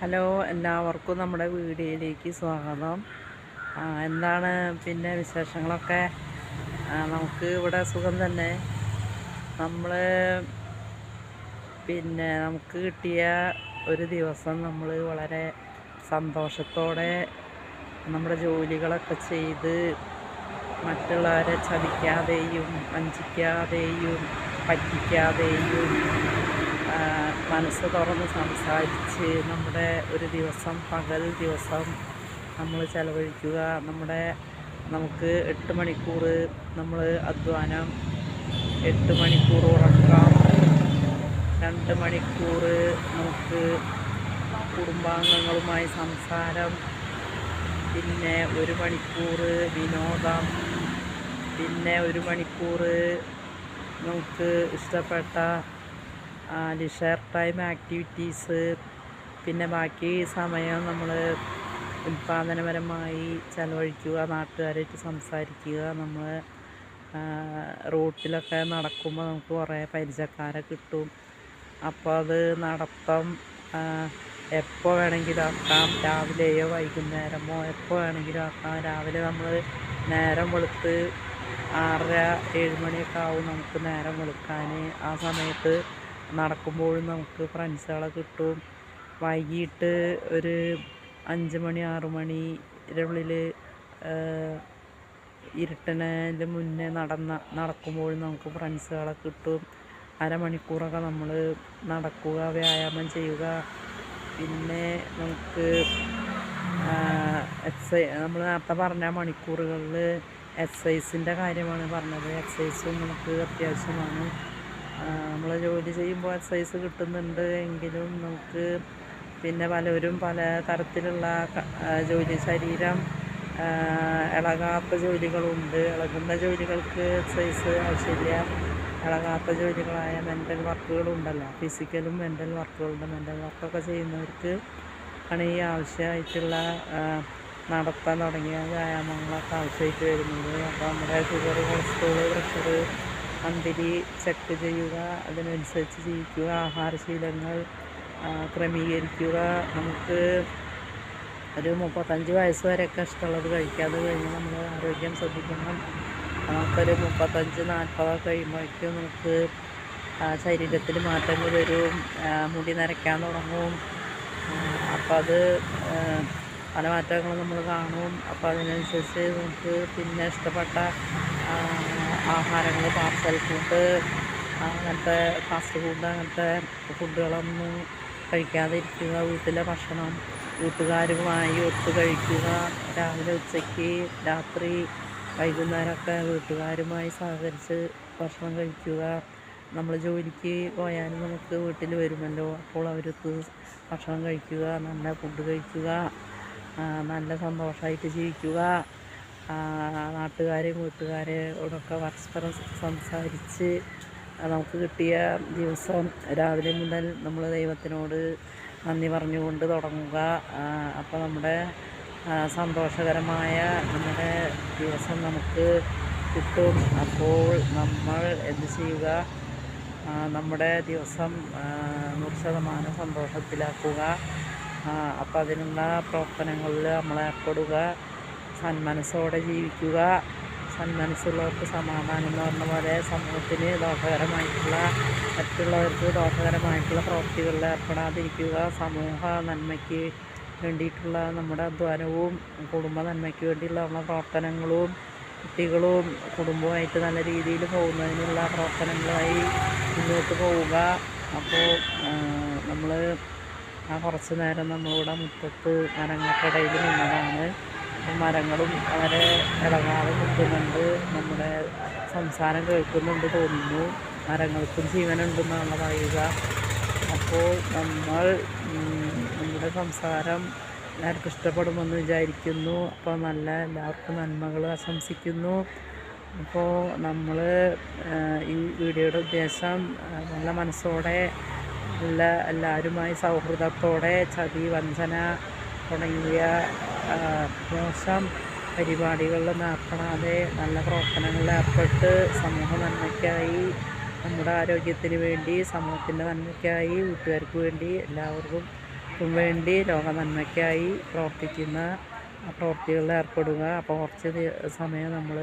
Hello, എല്ലാവർക്കും നമ്മുടെ വീഡിയോയിലേക്ക് സ്വാഗതം. എന്താണ് പിന്നെ വിശേഷങ്ങളൊക്കെ? നമുക്ക് ഇവിടെ സുഖം തന്നെ. നമുക്ക് കിട്ടിയ ഒരു ദിവസം നമ്മൾ വളരെ സന്തോഷത്തോടെ നമ്മുടെ ജോലികളൊക്കെ ചെയ്ത് മറ്റുള്ളവരെ ചതിക്കാതെയും വഞ്ചിക്കാതെയും പറ്റിക്കാതെയും മനസ്സ് തുറന്ന് സംസാരിച്ച് നമ്മുടെ ഒരു ദിവസം പകൽ ദിവസം നമ്മൾ ചെലവഴിക്കുക. നമുക്ക് 8 മണിക്കൂർ നമ്മൾ അധ്വാനം, 8 മണിക്കൂർ ഉറക്കം, 2 മണിക്കൂർ നമുക്ക് കുടുംബാംഗങ്ങളുമായി സംസാരം, പിന്നെ 1 മണിക്കൂർ വിനോദം, പിന്നെ 1 മണിക്കൂർ നമുക്ക് ഇഷ്ടപ്പെട്ട ലിഷർ ടൈം ആക്ടിവിറ്റീസ്, പിന്നെ ബാക്കി സമയം നമ്മൾ ഉൽപ്പാദനപരമായി ചെലവഴിക്കുക, നാട്ടുകാരായിട്ട് സംസാരിക്കുക. നമ്മൾ റോട്ടിലൊക്കെ നടക്കുമ്പോൾ നമുക്ക് കുറേ പരിചയക്കാരെ കിട്ടും. അപ്പോൾ അത് നടത്തം എപ്പോൾ വേണമെങ്കിലും ആക്കാം, രാവിലെയോ വൈകുന്നേരമോ എപ്പോൾ വേണമെങ്കിലും ആക്കാം. രാവിലെ നമ്മൾ നേരം വെളുത്ത് 6:30-7 മണിയൊക്കെ ആവും നമുക്ക് നേരം വെളുക്കാൻ. ആ സമയത്ത് നടക്കുമ്പോഴും നമുക്ക് ഫ്രണ്ട്സുകളെ കിട്ടും. വൈകിട്ട് ഒരു 5 മണി 6 മണിയുടെ ഉള്ളിൽ ഇരുട്ടണതിൻ്റെ മുന്നേ നടക്കുമ്പോഴും നമുക്ക് ഫ്രണ്ട്സുകളെ കിട്ടും. അരമണിക്കൂറൊക്കെ നമ്മൾ നടക്കുക, വ്യായാമം ചെയ്യുക. പിന്നെ നമുക്ക് നമ്മൾ നേരത്തെ പറഞ്ഞ മണിക്കൂറുകളിൽ എക്സസൈസിൻ്റെ കാര്യമാണ് പറഞ്ഞത്. എക്സസൈസും നമുക്ക് അത്യാവശ്യമാണ്. നമ്മൾ ജോലി ചെയ്യുമ്പോൾ എക്സസൈസ് കിട്ടുന്നുണ്ട് എങ്കിലും നമുക്ക് പിന്നെ പലരും പല തരത്തിലുള്ള ശരീരം ഇളകാത്ത ജോലികളുണ്ട്. ഇളകുന്ന ജോലികൾക്ക് എക്സസൈസ് ആവശ്യമില്ല. ഇളകാത്ത ജോലികളായ മെൻ്റൽ വർക്കുകളുണ്ടല്ലോ, ഫിസിക്കലും മെൻ്റൽ വർക്കുകളുണ്ട്. മെൻ്റൽ വർക്കൊക്കെ ചെയ്യുന്നവർക്ക് ആണ് ഈ ആവശ്യമായിട്ടുള്ള നടത്താൻ തുടങ്ങിയ വ്യായാമങ്ങളൊക്കെ ആവശ്യമായിട്ട് വരുന്നത്. അപ്പോൾ നമ്മുടെ sugar, cholesterol, pressure, monthly check ചെയ്യുക, അതിനനുസരിച്ച് ജീവിക്കുക, ആഹാരശീലങ്ങൾ ക്രമീകരിക്കുക. നമുക്ക് ഒരു 35 വയസ്സ് വരെയൊക്കെ ഇഷ്ടമുള്ളത് കഴിക്കാതെ കഴിഞ്ഞ് നമ്മൾ ആരോഗ്യം ശ്രദ്ധിക്കണം. നമുക്കൊരു 35-40 കഴിയുമ്പോഴേക്കും നമുക്ക് ശരീരത്തിൽ മാറ്റങ്ങൾ വരും, മുടി നരയ്ക്കാൻ തുടങ്ങും. അപ്പോൾ അത് പല മാറ്റങ്ങളും നമ്മൾ കാണും. അപ്പോൾ അതിനനുസരിച്ച് നമുക്ക് പിന്നെ ഇഷ്ടപ്പെട്ട ആഹാരങ്ങൾ, പാർസൽ ഫുഡ്, അങ്ങനത്തെ ഫാസ്റ്റ് ഫുഡ്, അങ്ങനത്തെ ഫുഡുകളൊന്നും കഴിക്കാതെ ഇരിക്കുക. വീട്ടിലെ ഭക്ഷണം വീട്ടുകാരുമായി ഒത്തു കഴിക്കുക. രാവിലെ, ഉച്ചയ്ക്ക്, രാത്രി, വൈകുന്നേരമൊക്കെ വീട്ടുകാരുമായി സഹകരിച്ച് ഭക്ഷണം കഴിക്കുക. നമ്മൾ ജോലിക്ക് പോയാലും നമുക്ക് വീട്ടിൽ വരുമല്ലോ, അപ്പോൾ അവരൊത്ത് ഭക്ഷണം കഴിക്കുക, നല്ല ഫുഡ് കഴിക്കുക, നല്ല സന്തോഷമായിട്ട് ജീവിക്കുക. നാട്ടുകാരെയും വീട്ടുകാരോടൊക്കെ പരസ്പരം സംസാരിച്ച് നമുക്ക് കിട്ടിയ ദിവസം രാവിലെ മുതൽ നമ്മൾ ദൈവത്തിനോട് നന്ദി പറഞ്ഞുകൊണ്ട് തുടങ്ങുക. അപ്പോൾ നമ്മുടെ സന്തോഷകരമായ നമ്മുടെ ദിവസം നമുക്ക് കിട്ടും. അപ്പോൾ നമ്മൾ എന്ത് ചെയ്യുക? നമ്മുടെ ദിവസം 100% സന്തോഷത്തിലാക്കുക. അപ്പോൾ അതിനുള്ള പ്രവർത്തനങ്ങളിൽ നമ്മൾ ഏർപ്പെടുക. സന്മനസ്സോടെ ജീവിക്കുക. സന്മനസ്സുള്ളവർക്ക് സമാധാനം എന്ന് പറഞ്ഞ പോലെ സമൂഹത്തിന് മറ്റുള്ളവർക്ക് ദോഷകരമായിട്ടുള്ള പ്രവൃത്തികളിൽ ഏർപ്പെടാതിരിക്കുക. സമൂഹ നന്മയ്ക്ക് വേണ്ടിയിട്ടുള്ള നമ്മുടെ അധ്വാനവും കുടുംബ നന്മയ്ക്ക് വേണ്ടിയുള്ള നമ്മുടെ പ്രവർത്തനങ്ങളും കുട്ടികളും കുടുംബവുമായിട്ട് നല്ല രീതിയിൽ പോകുന്നതിനുള്ള പ്രവർത്തനങ്ങളുമായി മുന്നോട്ട് പോവുക. അപ്പോൾ നമ്മൾ കുറച്ച് നേരം നമ്മളിവിടെ മുറ്റത്ത് മരങ്ങൾക്കിടയിൽ നിന്നതാണ്. മരങ്ങളും വളരെ ഇളകാതെ നിൽക്കുന്നുണ്ട്. നമ്മുടെ സംസാരം കേൾക്കുന്നുണ്ട് തോന്നുന്നു. മരങ്ങൾക്കും ജീവനുണ്ടെന്നാണ് പറയുക. അപ്പോൾ നമ്മുടെ സംസാരം എല്ലാവർക്കും ഇഷ്ടപ്പെടുമെന്ന് വിചാരിക്കുന്നു. അപ്പോൾ എല്ലാവർക്കും നന്മകൾ ആശംസിക്കുന്നു. അപ്പോൾ നമ്മൾ ഈ വീഡിയോയുടെ ഉദ്ദേശം നല്ല മനസ്സോടെ എല്ലാവരുമായി സൗഹൃദത്തോടെ ചതി, വഞ്ചന തുടങ്ങിയ മോശം പരിപാടികളിലൊന്നും ഏർപ്പെടാതെ നല്ല പ്രവർത്തനങ്ങളിൽ ഏർപ്പെട്ട് സമൂഹ നന്മയ്ക്കായി, നമ്മുടെ ആരോഗ്യത്തിന് വേണ്ടി, സമൂഹത്തിൻ്റെ നന്മയ്ക്കായി, വീട്ടുകാർക്ക് വേണ്ടി എല്ലാവർക്കും എല്ലാവർക്കും വേണ്ടി ലോക നന്മയ്ക്കായി പ്രവർത്തിക്കുന്ന പ്രവൃത്തികളിൽ ഏർപ്പെടുക. അപ്പോൾ കുറച്ച് സമയം നമ്മൾ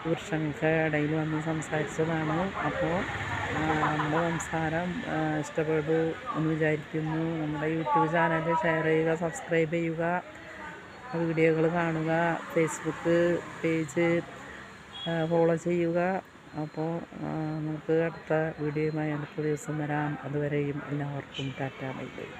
വൃക്ഷങ്ങൾക്ക് ഇടയിൽ വന്ന് സംസാരിച്ചതാണ്. അപ്പോൾ നമ്മുടെ സംസാരം ഇഷ്ടപ്പെട്ടു എന്ന് വിചാരിക്കുന്നു. നമ്മുടെ യൂട്യൂബ് ചാനൽ ഷെയർ ചെയ്യുക, സബ്സ്ക്രൈബ് ചെയ്യുക, വീഡിയോകൾ കാണുക, ഫേസ്ബുക്ക് പേജ് ഫോളോ ചെയ്യുക. അപ്പോൾ നമുക്ക് അടുത്ത വീഡിയോയുമായി അടുത്ത ദിവസം വരാം. അതുവരെയും എല്ലാവർക്കും ടാറ്റാ ബൈ ബൈ.